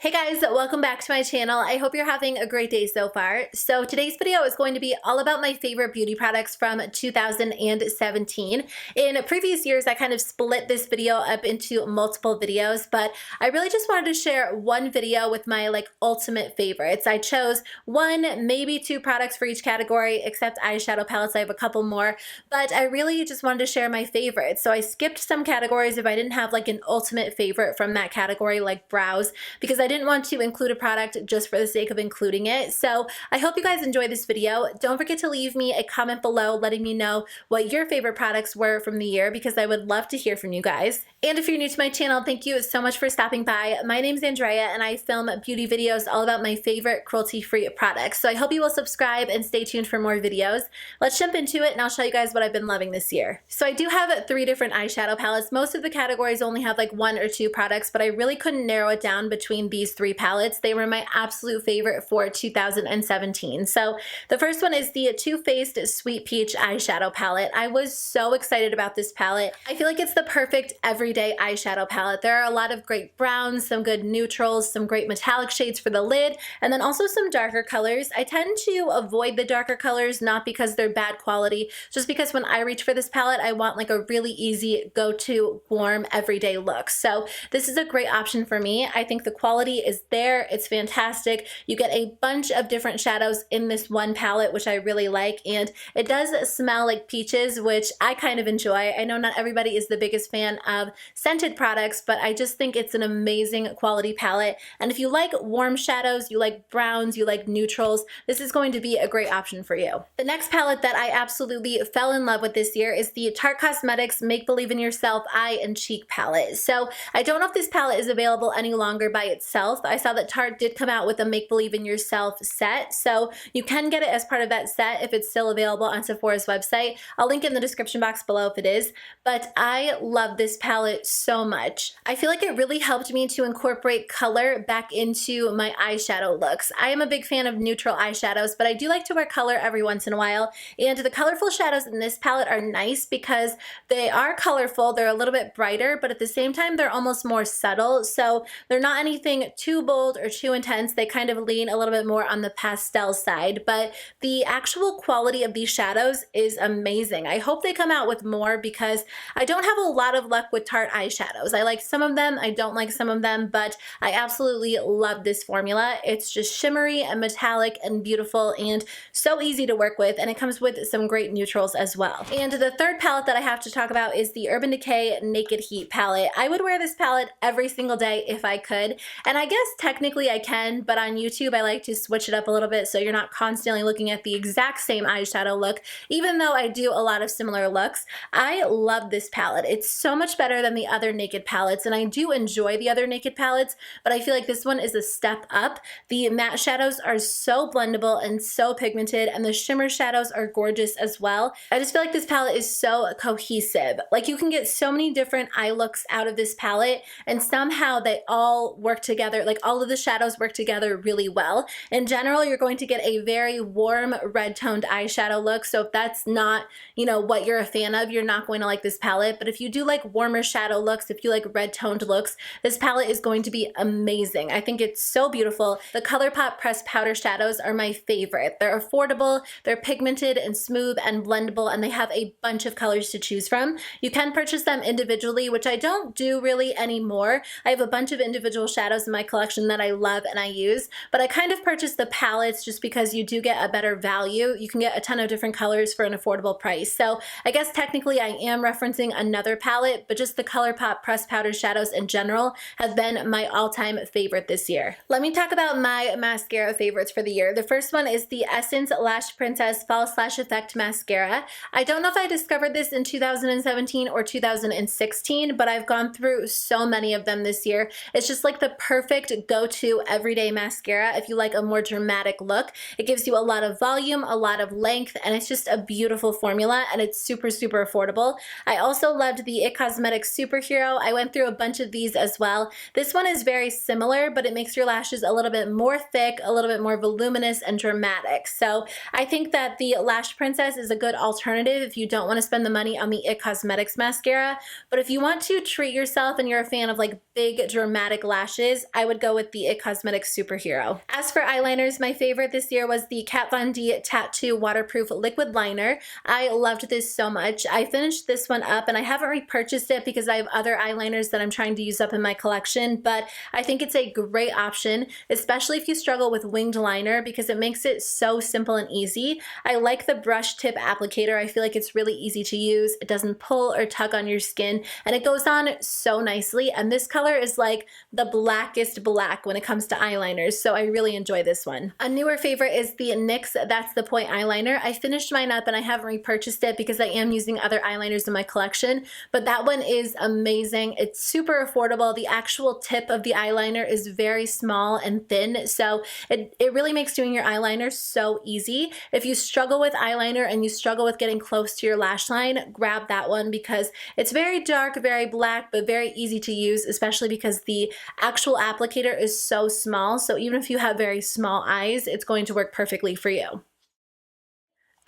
Hey guys, welcome back to my channel. I hope you're having a great day so far. So today's video is going to be all about my favorite beauty products from 2017. In previous years, I kind of split this video up into multiple videos, but I really just wanted to share one video with my ultimate favorites. I chose one, maybe two products for each category, except eyeshadow palettes. I have a couple more, but I really just wanted to share my favorites. So I skipped some categories if I didn't have an ultimate favorite from that category, like brows, because I didn't want to include a product just for the sake of including it. So I hope you guys enjoy this video. Don't forget to leave me a comment below letting me know what your favorite products were from the year, because I would love to hear from you guys. And if you're new to my channel, thank you so much for stopping by. My name's Andrea and I film beauty videos all about my favorite cruelty-free products. So I hope you will subscribe and stay tuned for more videos. Let's jump into it and I'll show you guys what I've been loving this year. So I do have 3 different eyeshadow palettes. Most of the categories only have 1 or 2 products, but I really couldn't narrow it down between these 3 palettes. They were my absolute favorite for 2017. So the first one is the Too Faced Sweet Peach eyeshadow palette. I was so excited about this palette. I feel like it's the perfect everyday eyeshadow palette. There are a lot of great browns, some good neutrals, some great metallic shades for the lid, and then also some darker colors. I tend to avoid the darker colors, not because they're bad quality, just because when I reach for this palette, I want a really easy go-to warm everyday look. So this is a great option for me. I think the quality is there. It's fantastic. You get a bunch of different shadows in this one palette, which I really like, and it does smell like peaches, which I kind of enjoy. I know not everybody is the biggest fan of scented products, but I just think it's an amazing quality palette, and if you like warm shadows, you like browns, you like neutrals, this is going to be a great option for you. The next palette that I absolutely fell in love with this year is the Tarte Cosmetics Make Believe in Yourself Eye and Cheek palette. So I don't know if this palette is available any longer by itself. I saw that Tarte did come out with a Make Believe in Yourself set, so you can get it as part of that set if it's still available on Sephora's website. I'll link in the description box below if it is, but I love this palette so much. I feel like it really helped me to incorporate color back into my eyeshadow looks. I am a big fan of neutral eyeshadows, but I do like to wear color every once in a while, and the colorful shadows in this palette are nice because they are colorful, they're a little bit brighter, but at the same time they're almost more subtle, so they're not anything too bold or too intense. They kind of lean a little bit more on the pastel side, but the actual quality of these shadows is amazing. I hope they come out with more because I don't have a lot of luck with Tarte eyeshadows. I like some of them, I don't like some of them, but I absolutely love this formula. It's just shimmery and metallic and beautiful and so easy to work with, and it comes with some great neutrals as well. And the third palette that I have to talk about is the Urban Decay Naked Heat palette. I would wear this palette every single day if I could, and I guess technically I can, but on YouTube I like to switch it up a little bit so you're not constantly looking at the exact same eyeshadow look, even though I do a lot of similar looks. I love this palette. It's so much better than the other Naked palettes, and I do enjoy the other Naked palettes, but I feel like this one is a step up. The matte shadows are so blendable and so pigmented, and the shimmer shadows are gorgeous as well. I just feel like this palette is so cohesive. You can get so many different eye looks out of this palette, and somehow they all work together, all of the shadows work together really well. In general, you're going to get a very warm red toned eyeshadow look, so if that's not, what you're a fan of, you're not going to like this palette. But if you do like warmer shadow looks, if you like red toned looks, this palette is going to be amazing. I think it's so beautiful. The ColourPop pressed powder shadows are my favorite. They're affordable, they're pigmented and smooth and blendable, and they have a bunch of colors to choose from. You can purchase them individually, which I don't do really anymore. I have a bunch of individual shadows in my collection that I love and I use, but I kind of purchase the palettes just because you do get a better value. You can get a ton of different colors for an affordable price. So I guess technically I am referencing another palette, but just the ColourPop pressed powder shadows in general have been my all-time favorite this year. Let me talk about my mascara favorites for the year. The first one is the Essence Lash Princess False Lash Effect Mascara. I don't know if I discovered this in 2017 or 2016, but I've gone through so many of them this year. It's just the perfect go-to everyday mascara if you like a more dramatic look. It gives you a lot of volume, a lot of length, and it's just a beautiful formula, and it's super, super affordable. I also loved the It Cosmetics Superhero. I went through a bunch of these as well. This one is very similar, but it makes your lashes a little bit more thick, a little bit more voluminous and dramatic. So I think that the Lash Princess is a good alternative if you don't want to spend the money on the It Cosmetics mascara. But if you want to treat yourself and you're a fan of big dramatic lashes, I would go with the It Cosmetics Superhero. As for eyeliners, my favorite this year was the Kat Von D Tattoo Waterproof Liquid Liner. I loved this so much. I finished this one up and I haven't repurchased it because I have other eyeliners that I'm trying to use up in my collection, but I think it's a great option, especially if you struggle with winged liner because it makes it so simple and easy. I like the brush tip applicator. I feel like it's really easy to use. It doesn't pull or tug on your skin and it goes on so nicely. And this color is like the blackest black when it comes to eyeliners, so I really enjoy this one. A newer favorite is the NYX That's the Point eyeliner. I finished mine up and I haven't repurchased it because I am using other eyeliners in my collection, but that one is amazing. It's super affordable. The actual tip of the eyeliner is very small and thin, so it really makes doing your eyeliner so easy. If you struggle with eyeliner and you struggle with getting close to your lash line, grab that one because it's very dark, very black, but very easy to use, especially because the actual applicator is so small. So even if you have very small eyes, it's going to work perfectly for you.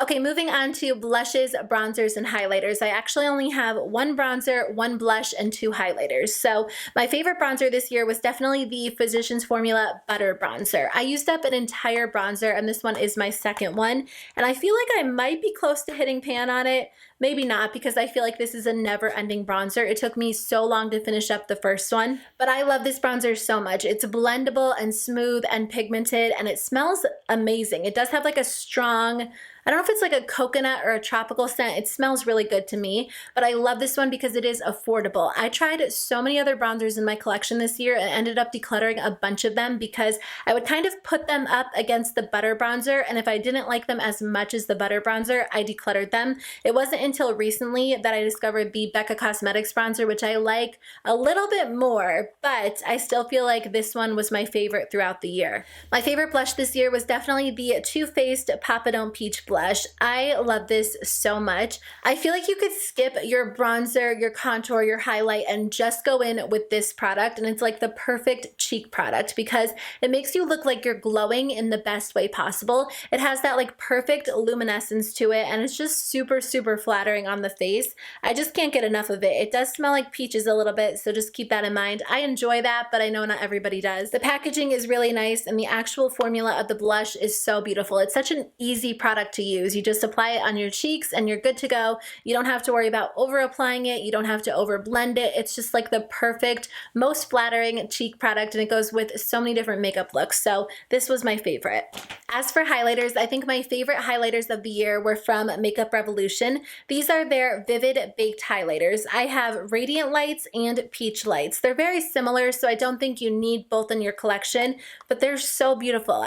Okay, moving on to blushes, bronzers, and highlighters. I actually only have one bronzer, one blush, and two highlighters. So my favorite bronzer this year was definitely the Physicians Formula Butter Bronzer. I used up an entire bronzer, and this one is my second one. And I feel like I might be close to hitting pan on it. Maybe not, because I feel like this is a never-ending bronzer. It took me so long to finish up the first one, but I love this bronzer so much. It's blendable and smooth and pigmented, and it smells amazing. It does have like a strong, I don't know if it's like a coconut or a tropical scent. It smells really good to me, but I love this one because it is affordable. I tried so many other bronzers in my collection this year and ended up decluttering a bunch of them because I would kind of put them up against the butter bronzer, and if I didn't like them as much as the butter bronzer, I decluttered them. It wasn't until recently that I discovered the Becca Cosmetics bronzer, which I like a little bit more, but I still feel like this one was my favorite throughout the year. My favorite blush this year was definitely the Too Faced Papadone Peach Blush. I love this so much. I feel like you could skip your bronzer, your contour, your highlight, and just go in with this product, and it's like the perfect cheek product because it makes you look like you're glowing in the best way possible. It has that like perfect luminescence to it, and it's just super, super flattering on the face. I just can't get enough of it. It does smell like peaches a little bit, so just keep that in mind. I enjoy that, but I know not everybody does. The packaging is really nice, and the actual formula of the blush is so beautiful. It's such an easy product to use. You just apply it on your cheeks and you're good to go. You don't have to worry about over applying it. You don't have to over blend it. It's just like the perfect, most flattering cheek product, and it goes with so many different makeup looks. So this was my favorite. As for highlighters, I think my favorite highlighters of the year were from Makeup Revolution. These are their Vivid Baked Highlighters. I have Radiant Lights and Peach Lights. They're very similar, so I don't think you need both in your collection, but they're so beautiful.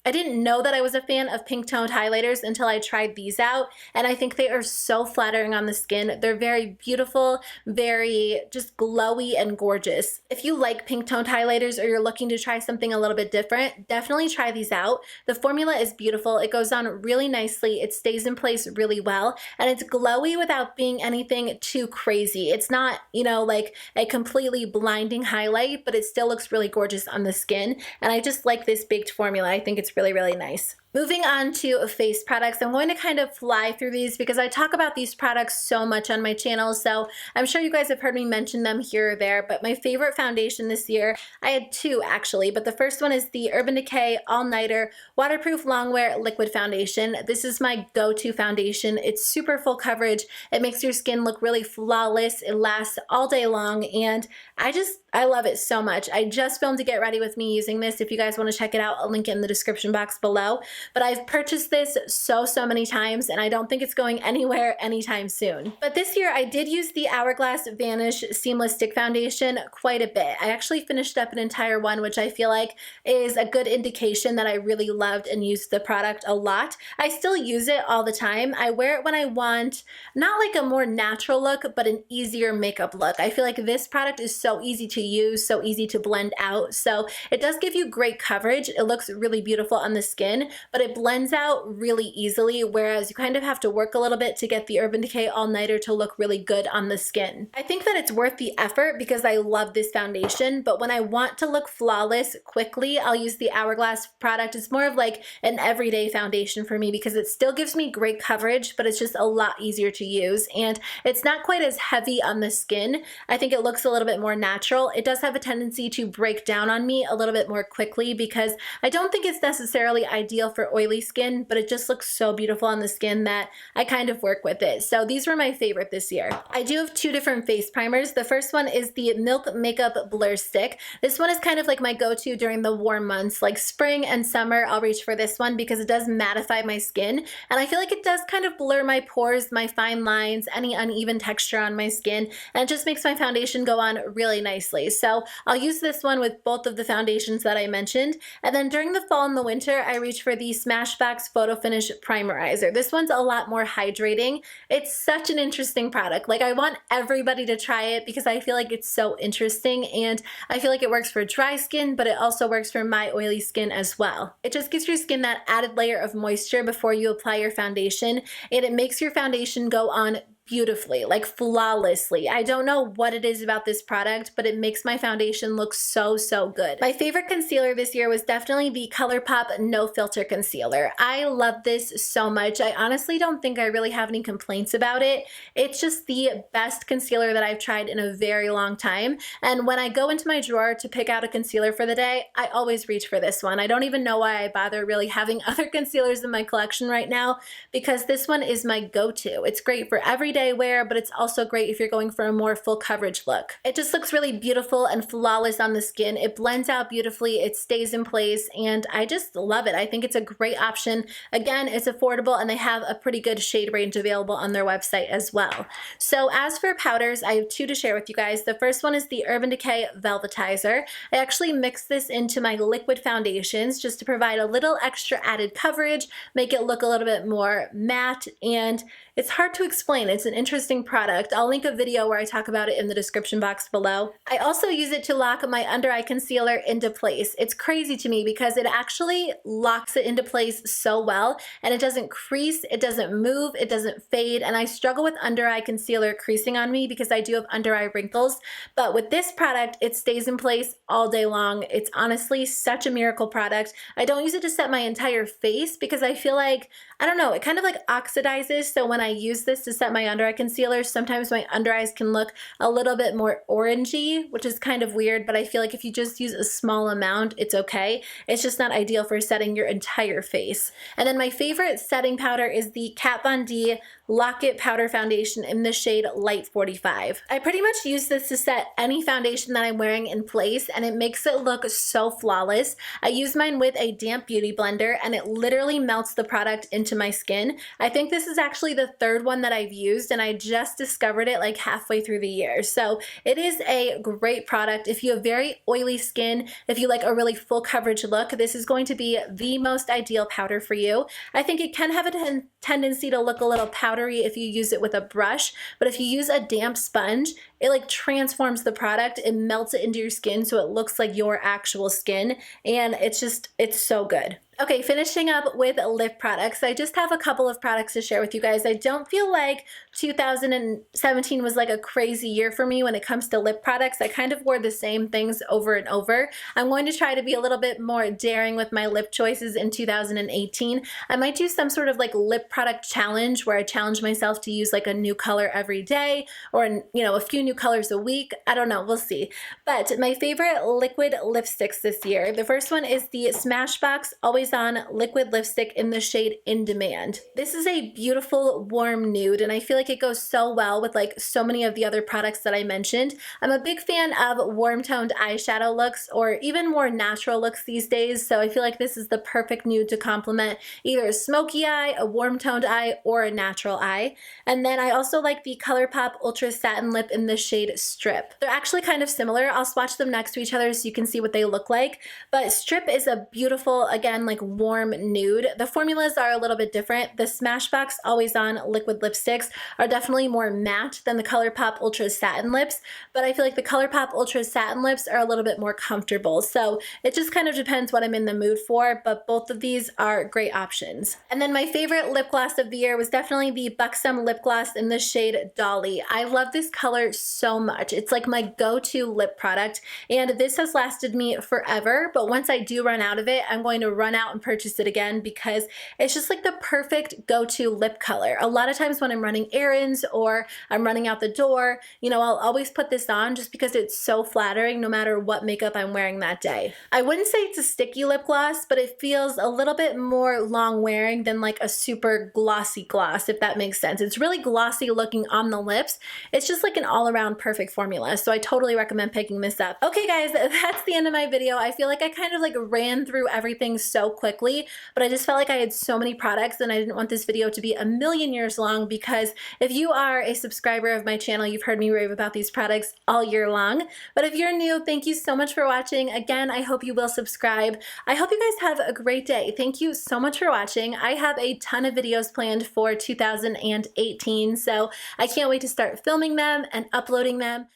I didn't know that I was a fan of pink toned highlighters until I tried these out, and I think they are so flattering on the skin. They're very beautiful, very just glowy and gorgeous. If you like pink toned highlighters or you're looking to try something a little bit different, definitely try these out. The formula is beautiful. It goes on really nicely. It stays in place really well, and it's glowy without being anything too crazy. It's not, you know, like a completely blinding highlight, but it still looks really gorgeous on the skin, and I just like this baked formula. I think it's really, really nice. Moving on to face products, I'm going to kind of fly through these because I talk about these products so much on my channel, so I'm sure you guys have heard me mention them here or there, but my favorite foundation this year, I had two actually, but the first one is the Urban Decay All Nighter Waterproof Longwear Liquid Foundation. This is my go-to foundation. It's super full coverage. It makes your skin look really flawless. It lasts all day long, and I love it so much. I just filmed a get ready with me using this. If you guys want to check it out, I'll link it in the description box below. But I've purchased this so many times, and I don't think it's going anywhere anytime soon. But this year I did use the Hourglass Vanish Seamless Stick Foundation quite a bit. I actually finished up an entire one, which I feel like is a good indication that I really loved and used the product a lot. I still use it all the time. I wear it when I want not like a more natural look, but an easier makeup look. I feel like this product is so easy to use, so easy to blend out. So it does give you great coverage. It looks really beautiful on the skin, but it blends out really easily, whereas you kind of have to work a little bit to get the Urban Decay All Nighter to look really good on the skin. I think that it's worth the effort because I love this foundation, but when I want to look flawless quickly, I'll use the Hourglass product. It's more of like an everyday foundation for me because it still gives me great coverage, but it's just a lot easier to use, and it's not quite as heavy on the skin. I think it looks a little bit more natural. It does have a tendency to break down on me a little bit more quickly because I don't think it's necessarily ideal for oily skin, but it just looks so beautiful on the skin that I kind of work with it. So these were my favorite this year. I do have two different face primers. The first one is the Milk Makeup Blur Stick. This one is kind of like my go-to during the warm months, like spring and summer. I'll reach for this one because it does mattify my skin, and I feel like it does kind of blur my pores, my fine lines, any uneven texture on my skin, and it just makes my foundation go on really nicely. So I'll use this one with both of the foundations that I mentioned. And then during the fall and the winter, I reach for the Smashbox Photo Finish Primerizer. This one's a lot more hydrating. It's such an interesting product. Like, I want everybody to try it because I feel like it's so interesting, and I feel like it works for dry skin, but it also works for my oily skin as well. It just gives your skin that added layer of moisture before you apply your foundation, and it makes your foundation go on beautifully, like flawlessly. I don't know what it is about this product, but it makes my foundation look so, so good. My favorite concealer this year was definitely the ColourPop No Filter Concealer. I love this so much. I honestly don't think I really have any complaints about it. It's just the best concealer that I've tried in a very long time. And when I go into my drawer to pick out a concealer for the day, I always reach for this one. I don't even know why I bother really having other concealers in my collection right now, because this one is my go-to. It's great for everyday wear, but it's also great if you're going for a more full coverage look. It just looks really beautiful and flawless on the skin. It blends out beautifully, it stays in place, and I just love it. I think it's a great option. Again, it's affordable, and they have a pretty good shade range available on their website as well. So as for powders, I have two to share with you guys. The first one is the Urban Decay Velvetizer. I actually mix this into my liquid foundations just to provide a little extra added coverage, make it look a little bit more matte, and it's hard to explain. It's an interesting product. I'll link a video where I talk about it in the description box below. I also use it to lock my under eye concealer into place. It's crazy to me because it actually locks it into place so well, and it doesn't crease, it doesn't move, it doesn't fade, and I struggle with under eye concealer creasing on me because I do have under eye wrinkles, but with this product, it stays in place all day long. It's honestly such a miracle product. I don't use it to set my entire face because I feel like, I don't know, it kind of like oxidizes, so when I use this to set my under eye concealer, sometimes my under eyes can look a little bit more orangey, which is kind of weird, but I feel like if you just use a small amount, it's okay. It's just not ideal for setting your entire face. And then my favorite setting powder is the Kat Von D Lock It Powder Foundation in the shade Light 45. I pretty much use this to set any foundation that I'm wearing in place, and it makes it look so flawless. I use mine with a damp beauty blender, and it literally melts the product into my skin. I think this is actually the third one that I've used, and I just discovered it like halfway through the year. So it is a great product. If you have very oily skin, if you like a really full coverage look, this is going to be the most ideal powder for you. I think it can have a tendency to look a little powdery if you use it with a brush, but if you use a damp sponge, it like transforms the product, it melts it into your skin so it looks like your actual skin, and it's so good. Okay, finishing up with lip products. I just have a couple of products to share with you guys. I don't feel like 2017 was like a crazy year for me when it comes to lip products. I kind of wore the same things over and over. I'm going to try to be a little bit more daring with my lip choices in 2018. I might do some sort of like lip product challenge where I challenge myself to use like a new color every day, or a few new colors a week. I don't know, we'll see. But my favorite liquid lipsticks this year, the first one is the Smashbox Always On liquid lipstick in the shade In Demand. This is a beautiful warm nude, and I feel like it goes so well with like so many of the other products that I mentioned. I'm a big fan of warm toned eyeshadow looks, or even more natural looks these days, so I feel like this is the perfect nude to complement either a smoky eye, a warm toned eye, or a natural eye. And then I also like the ColourPop Ultra Satin Lip in the shade Strip. They're actually kind of similar. I'll swatch them next to each other so you can see what they look like, but Strip is a beautiful, again, like like warm nude. The formulas are a little bit different. The Smashbox Always On liquid lipsticks are definitely more matte than the ColourPop Ultra Satin lips, but I feel like the ColourPop Ultra Satin lips are a little bit more comfortable. So it just kind of depends what I'm in the mood for, but both of these are great options. And then my favorite lip gloss of the year was definitely the Buxom lip gloss in the shade Dolly. I love this color so much. It's like my go-to lip product, and this has lasted me forever, but once I do run out of it, I'm going to run out and purchase it again because it's just like the perfect go-to lip color. A lot of times when I'm running errands or I'm running out the door, you know, I'll always put this on just because it's so flattering no matter what makeup I'm wearing that day. I wouldn't say it's a sticky lip gloss, but it feels a little bit more long wearing than like a super glossy gloss, if that makes sense. It's really glossy looking on the lips. It's just like an all-around perfect formula, so I totally recommend picking this up. Okay guys, that's the end of my video. I feel like I kind of like ran through everything so quickly, but I just felt like I had so many products and I didn't want this video to be a million years long, because if you are a subscriber of my channel, you've heard me rave about these products all year long. But if you're new, thank you so much for watching. Again, I hope you will subscribe. I hope you guys have a great day. Thank you so much for watching. I have a ton of videos planned for 2018, so I can't wait to start filming them and uploading them.